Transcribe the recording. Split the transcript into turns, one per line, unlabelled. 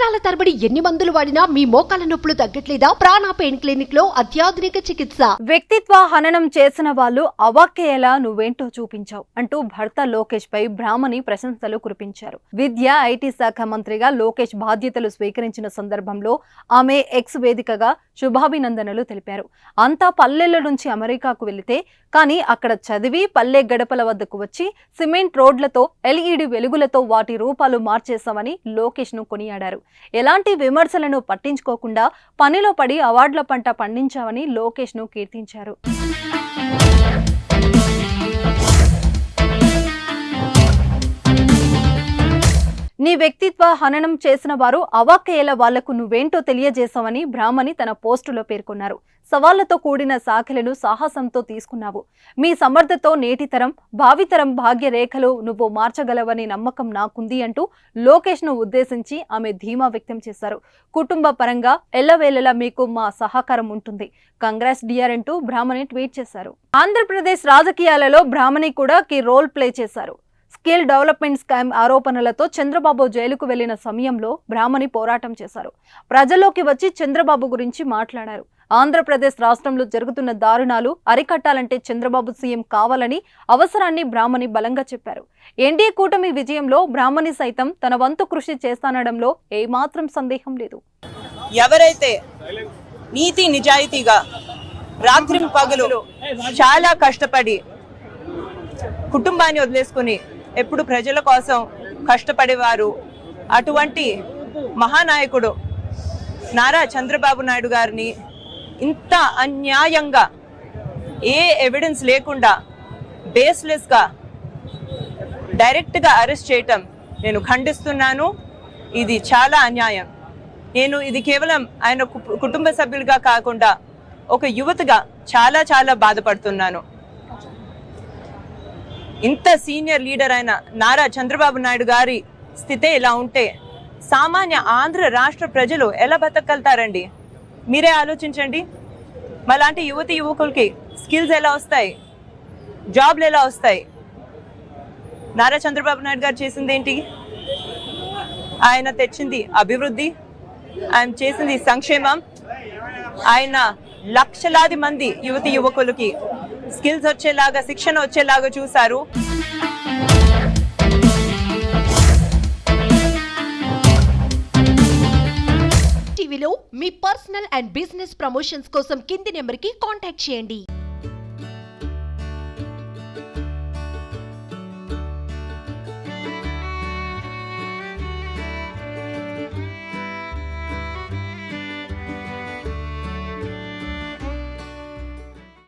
సంవత్సరాల తరబడి ఎన్ని మందులు వాడినా మీ మోకాల నొప్పులు తగ్గట్లేదా? ప్రాణ పెయిన్ క్లినిక్ లో అత్యాధునిక చికిత్స.
వ్యక్తిత్వ హననం చేసిన వాళ్ళు అవాక్కేలా నువ్వేంటో చూపించావు అంటూ భర్త లోకేష్ పై బ్రాహ్మణి ప్రశంసలు కురిపించారు. విద్య ఐటీ శాఖ మంత్రిగా లోకేష్ బాధ్యతలు స్వీకరించిన సందర్భంలో ఆమె ఎక్స్ వేదికగా శుభాభినందనలు తెలిపారు. అంతా పల్లెల నుంచి అమెరికాకు వెళితే కానీ అక్కడ చదివి పల్లె గడపల వద్దకు వచ్చి సిమెంట్ రోడ్లతో ఎల్ఈడి వెలుగులతో వాటి రూపాలు మార్చేశామని లోకేష్ ను కొనియాడారు. ఎలాంటి విమర్శలను పట్టించుకోకుండా పనిలో పడి అవార్డుల పంట పండించామని లోకేష్ ను కీర్తించారు. నీ వ్యక్తిత్వ హననం చేసిన వారు అవాక్కయ్యేలా వాళ్లకు నువ్వేంటో తెలియజేశావని బ్రాహ్మణి తన పోస్టులో పేర్కొన్నారు. సవాళ్లతో కూడిన శాఖలను సాహసంతో తీసుకున్నావు. మీ సమర్థతో నేటితరం భావితరం భాగ్యరేఖలు నువ్వు మార్చగలవని నమ్మకం నాకుంది అంటూ లోకేష్ ను ఉద్దేశించి ఆమె ధీమా వ్యక్తం చేశారు. కుటుంబ పరంగా ఎల్లవేళలా మీకు మా సహకారం ఉంటుంది. కంగ్రాట్స్ డియర్ అంటూ బ్రాహ్మణి ట్వీట్ చేశారు. ఆంధ్రప్రదేశ్ రాజకీయాలలో బ్రాహ్మణి కూడా కీ రోల్ ప్లే చేశారు. స్కిల్ డెవలప్మెంట్ స్కామ్ ఆరోపణలతో చంద్రబాబు జైలుకు వెళ్లిన సమయంలో బ్రాహ్మణి పోరాటం చేశారు. ప్రజల్లోకి వచ్చి చంద్రబాబు గురించి మాట్లాడారు. ఆంధ్రప్రదేశ్ రాష్ట్రంలో జరుగుతున్న దారుణాలు అరికట్టాలంటే చంద్రబాబు సీఎం కావాలని అవసరాన్ని బ్రాహ్మణి బలంగా చెప్పారు. ఎన్డీఏ కూటమి విజయంలో బ్రాహ్మణి సైతం తన వంతు కృషి చేస్తానడంలో ఏమాత్రం సందేహం లేదు.
ఎవరైతే నీతి నిజాయితీగా రాత్రి పగలు చాలా కష్టపడి కుటుంబాన్ని వదిలేసుకుని ఎప్పుడు ప్రజల కోసం కష్టపడేవారు, అటువంటి మహానాయకుడు నారా చంద్రబాబు నాయుడు గారిని ఇంత అన్యాయంగా ఏ ఎవిడెన్స్ లేకుండా బేస్లెస్గా డైరెక్ట్గా అరెస్ట్ చేయటం నేను ఖండిస్తున్నాను. ఇది చాలా అన్యాయం. నేను ఇది కేవలం ఆయన కుటుంబ సభ్యులుగా కాకుండా ఒక యువతగా చాలా చాలా బాధపడుతున్నాను. ఇంత సీనియర్ లీడర్ అయిన నారా చంద్రబాబు నాయుడు గారి స్థితే ఇలా ఉంటే సామాన్య ఆంధ్ర రాష్ట్ర ప్రజలు ఎలా బతకగలుగుతారండి? మీరే ఆలోచించండి. మలాంటి యువకులకి స్కిల్స్ ఎలా వస్తాయి? జాబ్లు ఎలా వస్తాయి? నారా చంద్రబాబు నాయుడు గారు చేసింది ఏంటి? ఆయన తెచ్చింది అభివృద్ధి, ఆయన చేసింది సంక్షేమం. ఆయన లక్షలాది మంది యువకులకి స్కిల్స్ వచ్చేలాగా, శిక్షణ వచ్చేలాగా చూశారు.
టీవీలో మీ పర్సనల్ అండ్ బిజినెస్ ప్రమోషన్స్ కోసం కింది నెంబర్కి కాంటాక్ట్ చేయండి.